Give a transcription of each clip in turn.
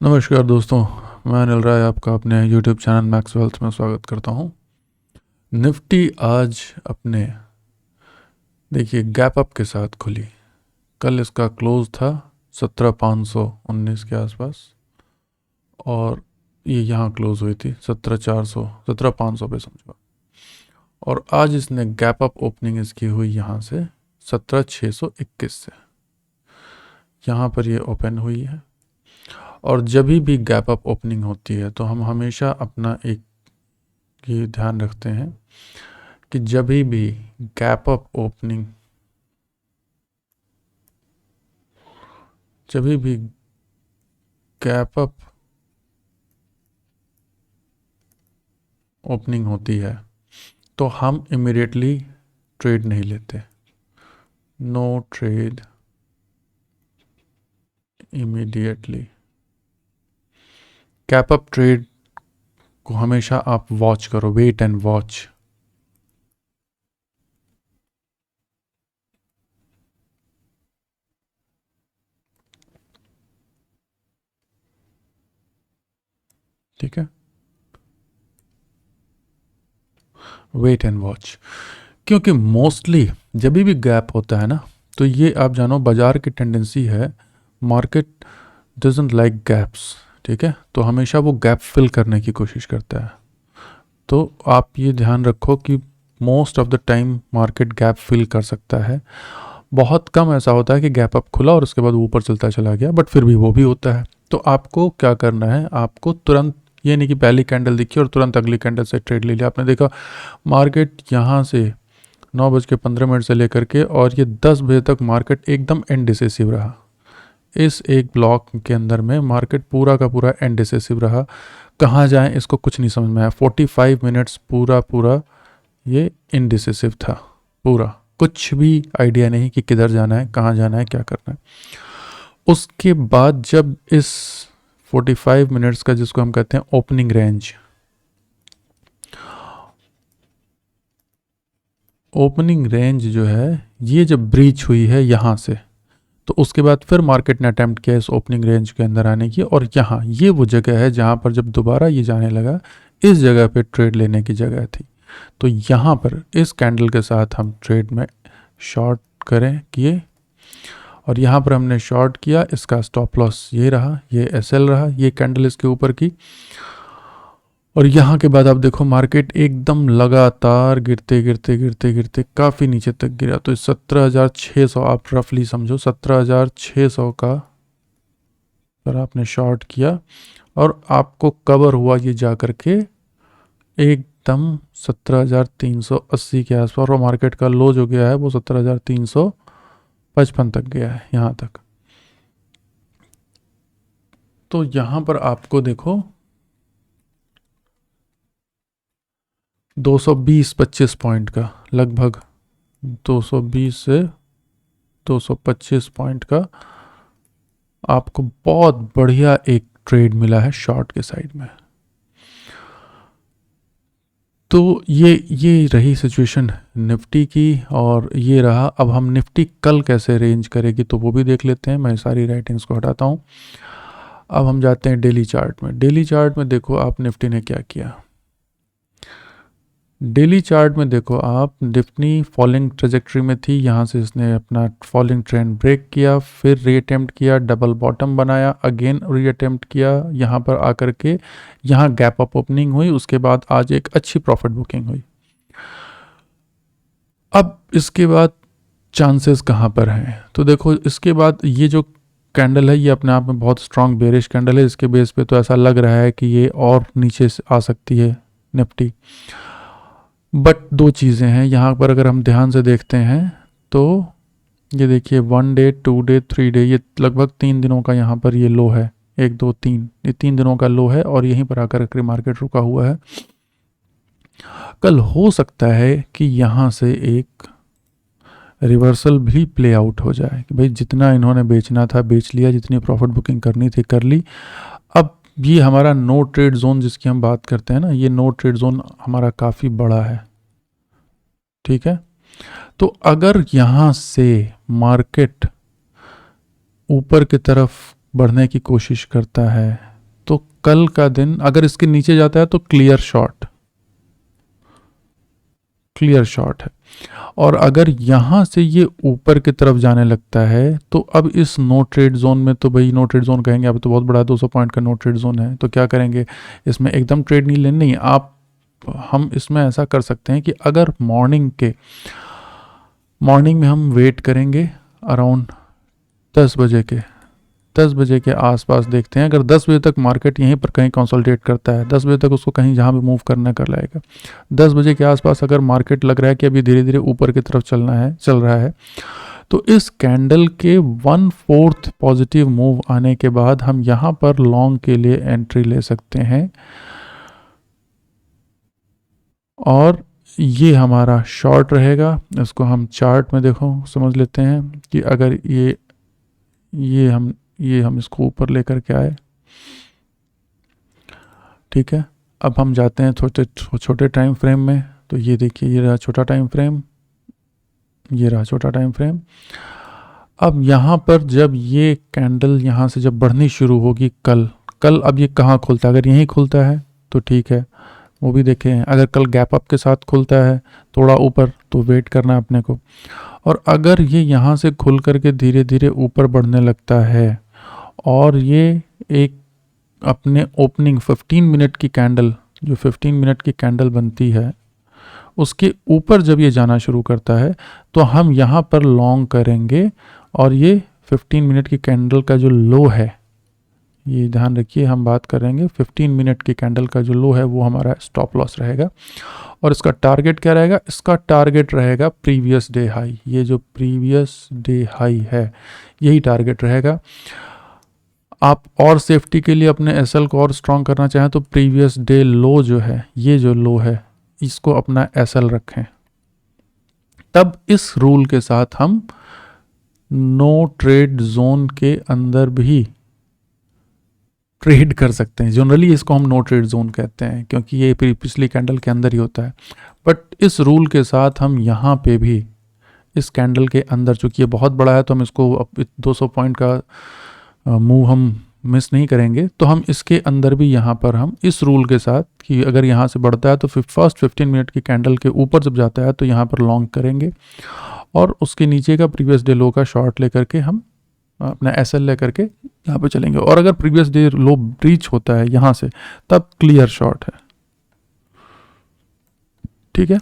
नमस्कार दोस्तों, मैं अनिल राय आपका अपने YouTube चैनल मैक्स वेल्थ में स्वागत करता हूं। निफ्टी आज अपने देखिए गैप अप के साथ खुली। कल इसका क्लोज था 17,519 के आसपास और ये यहाँ क्लोज हुई थी 17,500 पे समझो। और आज इसने गैप अप ओपनिंग इसकी हुई यहाँ से 17,621 से, यहाँ पर ये ओपन हुई है। और जब भी गैप अप ओपनिंग होती है तो हम हमेशा अपना एक ये ध्यान रखते हैं कि जब भी गैप अप ओपनिंग होती है तो हम इमीडिएटली ट्रेड नहीं लेते। No trade immediately. Gap up trade को हमेशा आप वॉच करो, वेट एंड वॉच। ठीक है, वेट एंड वॉच। क्योंकि मोस्टली जब भी गैप होता है ना, तो ये आप जानो बाजार की टेंडेंसी है, मार्केट डजंट लाइक गैप्स। ठीक है, तो हमेशा वो गैप फिल करने की कोशिश करता है। तो आप ये ध्यान रखो कि most of the time market gap fill कर सकता है। बहुत कम ऐसा होता है कि गैप अप खुला और उसके बाद ऊपर चलता चला गया, बट फिर भी वो भी होता है। तो आपको क्या करना है, आपको तुरंत, ये नहीं कि पहली कैंडल दिखी और तुरंत अगली कैंडल से ट्रेड ले लिया। आपने देखा मार्केट यहाँ से 9:15 से लेकर के और ये 10 बजे तक मार्केट एकदम इनडिसिसिव रहा। इस एक ब्लॉक के अंदर में मार्केट पूरा का पूरा इनडिसिसिव रहा। कहाँ जाएं इसको कुछ नहीं समझ में आया। 45 मिनट्स पूरा ये इनडिसिसिव था, पूरा कुछ भी आइडिया नहीं कि किधर जाना है, कहाँ जाना है, क्या करना है। उसके बाद जब इस 45 मिनट्स का, जिसको हम कहते हैं ओपनिंग रेंज जो है, ये जब ब्रीच हुई है यहाँ से, तो उसके बाद फिर मार्केट ने अटेम्प्ट किया इस ओपनिंग रेंज के अंदर आने की। और यहाँ ये वो जगह है जहाँ पर जब दोबारा ये जाने लगा, इस जगह पे ट्रेड लेने की जगह थी। तो यहाँ पर इस कैंडल के साथ हम ट्रेड में शॉर्ट किए और यहाँ पर हमने शॉर्ट किया। इसका स्टॉप लॉस ये रहा, ये एसएल रहा, ये कैंडल इसके ऊपर की। और यहाँ के बाद आप देखो मार्केट एकदम लगातार गिरते काफ़ी नीचे तक गिरा। तो 17,600 आप रफली समझो, 17,600 का अगर आपने शॉर्ट किया और आपको कवर हुआ ये जा करके एकदम 17,380 के आसपास, और मार्केट का लो जो गया है वो 17,355 तक गया है यहाँ तक। तो यहाँ पर आपको देखो 220-25 पॉइंट का, लगभग 220 से 225 पॉइंट का आपको बहुत बढ़िया एक ट्रेड मिला है शॉर्ट के साइड में। तो ये रही सिचुएशन निफ्टी की और ये रहा। अब हम निफ्टी कल कैसे रेंज करेगी तो वो भी देख लेते हैं। मैं सारी राइटिंग्स को हटाता हूँ। अब हम जाते हैं डेली चार्ट में। डेली चार्ट में देखो आप निफ्टी ने क्या किया। डेली चार्ट में देखो आप, निफ्टी फॉलिंग ट्रेजेक्ट्री में थी, यहाँ से इसने अपना फॉलिंग ट्रेंड ब्रेक किया, फिर रीअटेम्प्ट किया, डबल बॉटम बनाया, अगेन रीअटेम्प्ट किया, यहाँ पर आकर के यहाँ गैप अप ओपनिंग हुई। उसके बाद आज एक अच्छी प्रॉफिट बुकिंग हुई। अब इसके बाद चांसेस कहाँ पर हैं, तो देखो इसके बाद ये जो कैंडल है ये अपने आप में बहुत स्ट्रांग बेरिश कैंडल है। इसके बेस पे तो ऐसा लग रहा है कि ये और नीचे आ सकती है निफ्टी। बट दो चीज़ें हैं यहाँ पर, अगर हम ध्यान से देखते हैं तो ये देखिए 1 डे 2 डे 3 डे, ये लगभग 3 दिनों का यहाँ पर ये लो है। 1 2 3, ये 3 दिनों का लो है और यहीं पर आकर के मार्केट रुका हुआ है। कल हो सकता है कि यहाँ से एक रिवर्सल भी प्ले आउट हो जाए कि भाई जितना इन्होंने बेचना था बेच लिया, जितनी प्रॉफिट बुकिंग करनी थी कर ली। अब ये हमारा नो ट्रेड जोन जिसकी हम बात करते हैं ना, ये नो ट्रेड जोन हमारा काफ़ी बड़ा है। ठीक है, तो अगर यहाँ से मार्केट ऊपर की तरफ बढ़ने की कोशिश करता है तो कल का दिन अगर इसके नीचे जाता है तो क्लियर शॉर्ट है। और अगर यहाँ से ये ऊपर की तरफ जाने लगता है तो अब इस नो ट्रेड जोन में, तो भाई नो ट्रेड जोन कहेंगे, अब तो बहुत बड़ा 200 पॉइंट का नो ट्रेड जोन है, तो क्या करेंगे, इसमें एकदम ट्रेड नहीं लेनी, नहीं आप, हम इसमें ऐसा कर सकते हैं कि अगर मॉर्निंग में हम वेट करेंगे अराउंड 10 बजे के आसपास देखते हैं। अगर 10 बजे तक मार्केट यहीं पर कहीं कंसोलिडेट करता है, 10 बजे तक उसको कहीं जहाँ भी मूव करना कर लाएगा, 10 बजे के आसपास अगर मार्केट लग रहा है कि अभी धीरे धीरे ऊपर की तरफ चल रहा है, तो इस कैंडल के 1/4 पॉजिटिव मूव आने के बाद हम यहाँ पर लॉन्ग के लिए एंट्री ले सकते हैं। और ये हमारा शॉर्ट रहेगा। इसको हम चार्ट में देखो समझ लेते हैं कि अगर ये हम इसको ऊपर लेकर के आए, ठीक है। अब हम जाते हैं छोटे टाइम फ्रेम में, तो ये देखिए ये रहा छोटा टाइम फ्रेम, अब यहाँ पर जब ये कैंडल यहाँ से जब बढ़नी शुरू होगी कल अब ये कहाँ खुलता है, अगर यहीं खुलता है तो ठीक है, वो भी देखें। अगर कल गैप अप के साथ खुलता है थोड़ा ऊपर तो वेट करना है अपने को। और अगर ये यहाँ से खुल करके धीरे धीरे ऊपर बढ़ने लगता है और ये एक अपने ओपनिंग 15 मिनट की कैंडल, जो 15 मिनट की कैंडल बनती है, उसके ऊपर जब ये जाना शुरू करता है तो हम यहाँ पर लॉन्ग करेंगे। और ये 15 मिनट की कैंडल का जो लो है, ये ध्यान रखिए, हम बात करेंगे 15 मिनट की कैंडल का जो लो है वो हमारा स्टॉप लॉस रहेगा। और इसका टारगेट क्या रहेगा, इसका टारगेट रहेगा प्रीवियस डे हाई। ये जो प्रीवियस डे हाई है यही टारगेट रहेगा। आप और सेफ्टी के लिए अपने एसएल को और स्ट्रॉन्ग करना चाहें तो प्रीवियस डे लो जो है, ये जो लो है, इसको अपना एसएल रखें। तब इस रूल के साथ हम नो ट्रेड जोन के अंदर भी ट्रेड कर सकते हैं। जनरली इसको हम नो ट्रेड जोन कहते हैं क्योंकि ये पिछली कैंडल के अंदर ही होता है। बट इस रूल के साथ हम यहाँ पे भी इस कैंडल के अंदर, चूंकि ये बहुत बड़ा है तो हम इसको 200 पॉइंट का मूव हम मिस नहीं करेंगे, तो हम इसके अंदर भी यहाँ पर हम इस रूल के साथ कि अगर यहाँ से बढ़ता है तो फर्स्ट 15 मिनट की कैंडल के ऊपर जब जाता है तो यहाँ पर लॉन्ग करेंगे और उसके नीचे का प्रीवियस डे लो का शॉर्ट लेकर के हम अपना एसएल लेकर के यहाँ पे चलेंगे। और अगर प्रीवियस डे लो ब्रीच होता है यहाँ से तब क्लियर शॉर्ट है, ठीक है।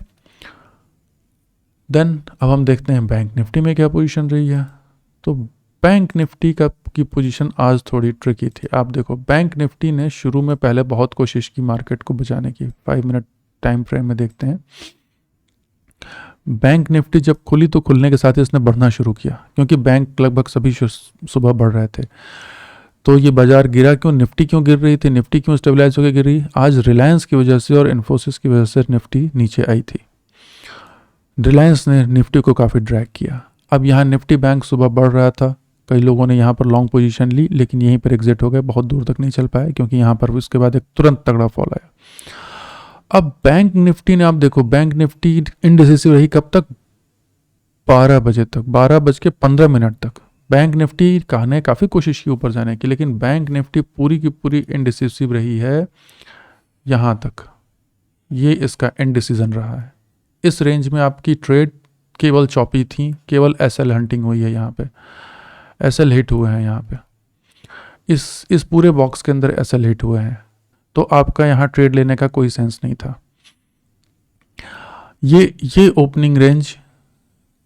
देन अब हम देखते हैं बैंक निफ्टी में क्या पोजीशन रही है। तो बैंक निफ्टी की पोजीशन आज थोड़ी ट्रिकी थी। आप देखो बैंक निफ्टी ने शुरू में पहले बहुत कोशिश की मार्केट को बचाने की। 5 मिनट टाइम फ्रेम में देखते हैं, बैंक निफ्टी जब खुली तो खुलने के साथ ही इसने बढ़ना शुरू किया क्योंकि बैंक लगभग सभी सुबह बढ़ रहे थे। तो ये बाजार गिरा क्यों, निफ्टी क्यों गिर रही थी, निफ्टी क्यों स्टेबलाइज होकर गिर रही, आज रिलायंस की वजह से और इन्फोसिस की वजह से निफ्टी नीचे आई थी। रिलायंस ने निफ्टी को काफ़ी ड्रैग किया। अब यहाँ निफ्टी बैंक सुबह बढ़ रहा था, कई लोगों ने यहाँ पर लॉन्ग पोजीशन ली लेकिन यहीं पर एग्जिट हो गए, बहुत दूर तक नहीं चल पाए क्योंकि यहाँ पर उसके बाद एक तुरंत तगड़ा फॉल आया। अब बैंक निफ्टी ने, आप देखो बैंक निफ्टी इनडिसिसिव रही कब तक, 12 बजे तक, 12:15 तक। बैंक निफ्टी कहने काफ़ी कोशिश की ऊपर जाने की, लेकिन बैंक निफ्टी पूरी की पूरी इनडिसिसिव रही है यहाँ तक। ये इसका इनडिसीजन रहा है। इस रेंज में आपकी ट्रेड केवल चौपी थी, केवल एसएल हंटिंग हुई है, यहाँ पे एसएल हिट हुए हैं, यहाँ पे इस पूरे बॉक्स के अंदर एसएल हिट हुए हैं। तो आपका यहाँ ट्रेड लेने का कोई सेंस नहीं था। ये ओपनिंग रेंज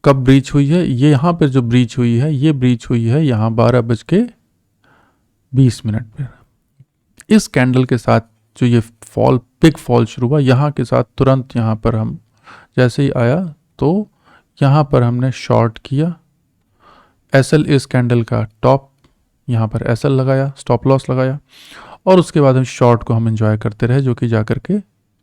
कब ब्रीच हुई है, ये यहाँ पर जो ब्रीच हुई है, ये ब्रीच हुई है यहाँ 12:20 पे। इस कैंडल के साथ जो ये बिग फॉल शुरू हुआ, यहाँ के साथ तुरंत यहाँ पर हम जैसे ही आया तो यहाँ पर हमने शॉर्ट किया। एसएल इस कैंडल का टॉप, यहाँ पर एसएल लगाया, स्टॉप लॉस लगाया और उसके बाद हम शॉर्ट को हम एंजॉय करते रहे, जो कि जाकर के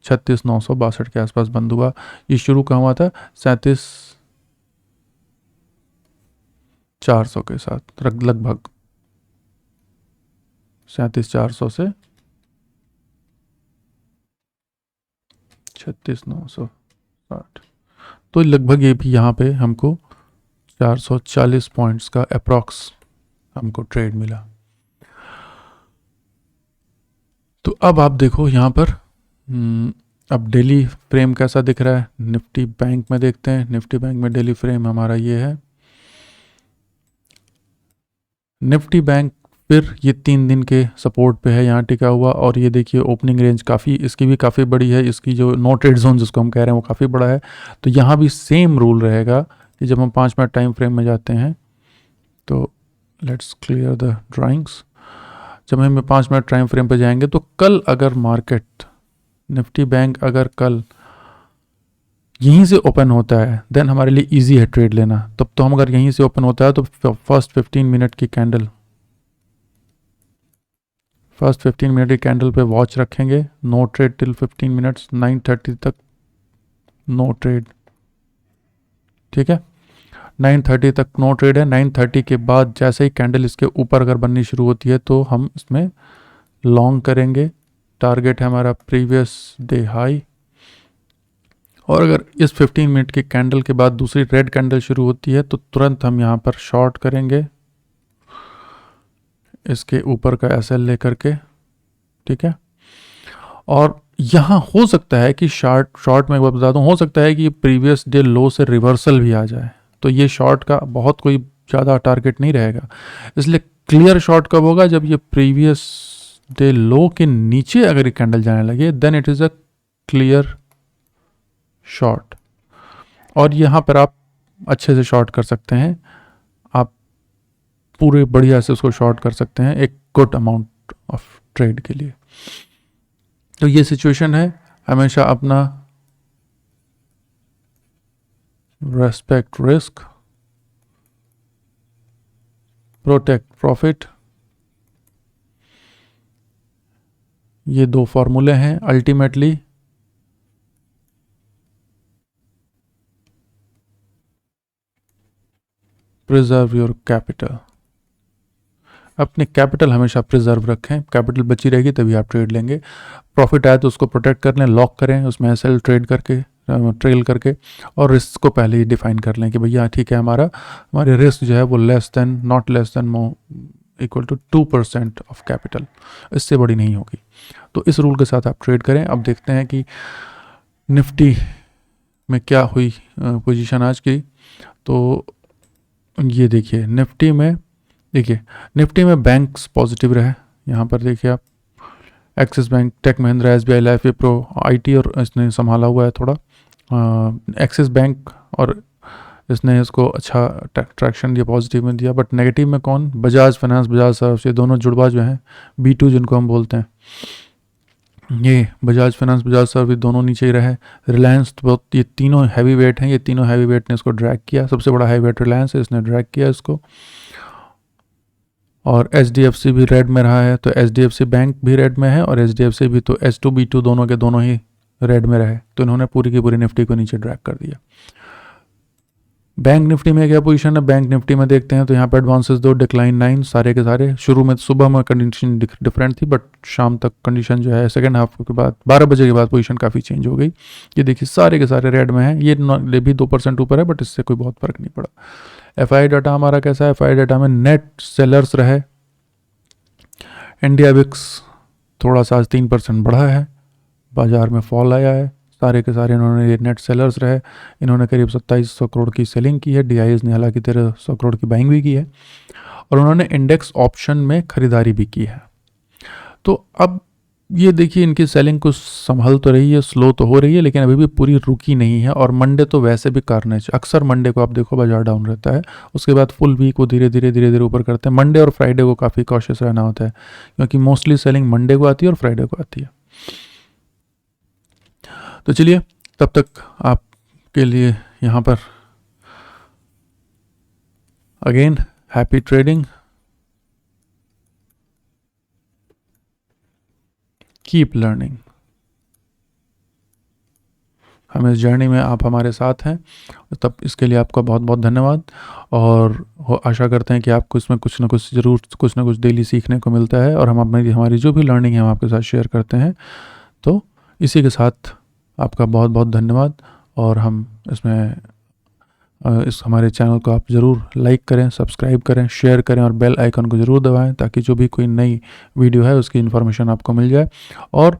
36,962 के आसपास बंद हुआ। ये शुरू कहाँ हुआ था, 37,400 के साथ, लगभग 37,400 से 36,960, तो लगभग ये भी यहाँ पे हमको 440 पॉइंट्स का अप्रॉक्स हमको ट्रेड मिला। तो अब आप देखो यहाँ पर अब डेली फ्रेम कैसा दिख रहा है। निफ्टी बैंक में देखते हैं, निफ्टी बैंक में डेली फ्रेम हमारा ये है। निफ्टी बैंक फिर ये 3 दिन के सपोर्ट पे है, यहाँ टिका हुआ। और ये देखिए ओपनिंग रेंज काफ़ी, इसकी भी काफ़ी बड़ी है, इसकी जो नो ट्रेड जोन जिसको हम कह रहे हैं वो काफ़ी बड़ा है। तो यहाँ भी सेम रूल रहेगा कि जब हम 5 मिनट टाइम फ्रेम में जाते हैं तो लेट्स क्लियर द ड्राइंग्स। जब हम 5 मिनट टाइम फ्रेम पे जाएंगे तो कल अगर मार्केट निफ्टी बैंक अगर कल यहीं से ओपन होता है देन हमारे लिए इजी है ट्रेड लेना। तब तो हम अगर यहीं से ओपन होता है तो फर्स्ट 15 मिनट की कैंडल पे वॉच रखेंगे। नो ट्रेड टिल 15 मिनट्स, 9:30 तक नो ट्रेड। ठीक है, 9:30 तक नो ट्रेड है। 9:30 के बाद जैसे ही कैंडल इसके ऊपर अगर बननी शुरू होती है तो हम इसमें लॉन्ग करेंगे। टारगेट है हमारा प्रीवियस डे हाई। और अगर इस 15 मिनट की कैंडल के बाद दूसरी रेड कैंडल शुरू होती है तो तुरंत हम यहाँ पर शॉर्ट करेंगे इसके ऊपर का एसएल लेकर के। ठीक है, और यहाँ हो सकता है कि शॉर्ट में एक बात बता दूँ, हो सकता है कि प्रीवियस डे लो से रिवर्सल भी आ जाए। तो ये शॉर्ट का बहुत कोई ज़्यादा टारगेट नहीं रहेगा। इसलिए क्लियर शॉर्ट कब होगा, जब ये प्रीवियस डे लो के नीचे अगर ये कैंडल जाने लगे then it is a clear short. और यहाँ पर आप अच्छे से शॉर्ट कर सकते हैं, आप पूरे बढ़िया से उसको शॉर्ट कर सकते हैं एक गुड अमाउंट ऑफ ट्रेड के लिए। तो ये सिचुएशन है, हमेशा अपना रेस्पेक्ट रिस्क, प्रोटेक्ट प्रॉफिट, ये 2 फॉर्मूले हैं। अल्टीमेटली प्रिजर्व योर कैपिटल, अपने कैपिटल हमेशा प्रिजर्व रखें। कैपिटल बची रहेगी तभी आप ट्रेड लेंगे। प्रॉफिट आए तो उसको प्रोटेक्ट कर लें, लॉक करें उसमें एसएल ट्रेल करके और रिस्क को पहले ही डिफाइन कर लें कि भैया ठीक है हमारे रिस्क जो है वो not less than equal to 2% of capital, इससे बड़ी नहीं होगी। तो इस रूल के साथ आप ट्रेड करें। अब देखते हैं कि निफ्टी में क्या हुई पोजीशन आज की। तो ये देखिए निफ्टी में बैंक्स पॉजिटिव रहे। यहाँ पर देखिए आप Axis Bank, Tech Mahindra, SBI Life, Wipro, IT और इसने संभाला हुआ है थोड़ा। एक्सिस बैंक और इसने इसको अच्छा ट्रैक्शन दिया, पॉजिटिव में दिया। बट नेगेटिव में कौन, बजाज फाइनेंस, बजाज सर्विस, ये दोनों जुड़वा जो हैं B2 जिनको हम बोलते हैं, ये बजाज फाइनेंस, बजाज सर्विस दोनों नीचे ही रहे। रिलायंस बहुत, ये तीनों हैवी वेट हैं, ये तीनों हैवी वेट ने इसको ड्रैग किया। सबसे बड़ा हैवी वेट रिलायंस है, इसने ड्रैग किया इसको। और HDFC भी रेड में रहा है, तो HDFC बैंक भी रेड में है और HDFC भी, तो H2 B2 दोनों के दोनों ही रेड में रहे। तो इन्होंने पूरी की पूरी निफ्टी को नीचे ड्रैग कर दिया। बैंक निफ्टी में क्या पोजीशन है, बैंक निफ्टी में देखते हैं तो यहाँ पे एडवांसेस 2, डिक्लाइन 9, सारे के सारे। शुरू में सुबह में कंडीशन डिफरेंट थी बट शाम तक कंडीशन जो है सेकेंड हाफ के बाद 12 बजे के बाद पोजीशन काफ़ी चेंज हो गई। ये देखिए सारे के सारे रेड में हैं। ये भी 2% ऊपर है बट इससे कोई बहुत फर्क नहीं पड़ा। एफआई डाटा हमारा कैसा है, एफआई डाटा में नेट सेलर्स रहे। इंडिया विक्स थोड़ा सा 3% बढ़ा है, बाजार में फॉल आया है। सारे के सारे इन्होंने ये नेट सेलर्स रहे। इन्होंने करीब 2700 करोड़ की सेलिंग की है। DIs ने हालांकि 1300 करोड़ की बाइंग भी की है और उन्होंने इंडेक्स ऑप्शन में खरीदारी भी की है। तो अब ये देखिए इनकी सेलिंग कुछ संभल तो रही है, स्लो तो हो रही है लेकिन अभी भी पूरी रुकी नहीं है। और मंडे तो वैसे भी कार्नेज, अक्सर मंडे को आप देखो बाजार डाउन रहता है, उसके बाद फुल वीक वो धीरे धीरे ऊपर करते हैं। मंडे और फ्राइडे को काफ़ी कॉशियस रहना होता है क्योंकि मोस्टली सेलिंग मंडे को आती है और फ्राइडे को आती है। तो चलिए तब तक आपके लिए यहाँ पर again happy trading, keep learning. हम इस जर्नी में आप हमारे साथ हैं, तब इसके लिए आपका बहुत बहुत धन्यवाद। और आशा करते हैं कि आपको इसमें कुछ ना कुछ ज़रूर कुछ ना कुछ डेली सीखने को मिलता है और हम हमारी जो भी लर्निंग है हम आपके साथ शेयर करते हैं। तो इसी के साथ आपका बहुत बहुत धन्यवाद और हम इसमें इस हमारे चैनल को आप ज़रूर लाइक करें, सब्सक्राइब करें, शेयर करें और बेल आइकन को ज़रूर दबाएं ताकि जो भी कोई नई वीडियो है उसकी इन्फॉर्मेशन आपको मिल जाए। और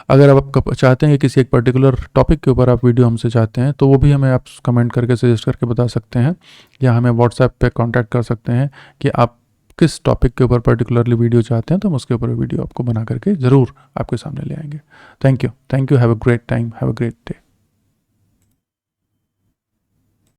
अगर आप चाहते हैं कि किसी एक पर्टिकुलर टॉपिक के ऊपर आप वीडियो हमसे चाहते हैं तो वो भी हमें आप कमेंट करके सजेस्ट करके बता सकते हैं, या हमें व्हाट्सएप पे कांटेक्ट कर सकते हैं कि आप किस टॉपिक के ऊपर पर्टिकुलरली वीडियो चाहते हैं, तो हम उसके ऊपर वीडियो आपको बना करके ज़रूर आपके सामने ले आएंगे। Thank you, have a great time, have a great day.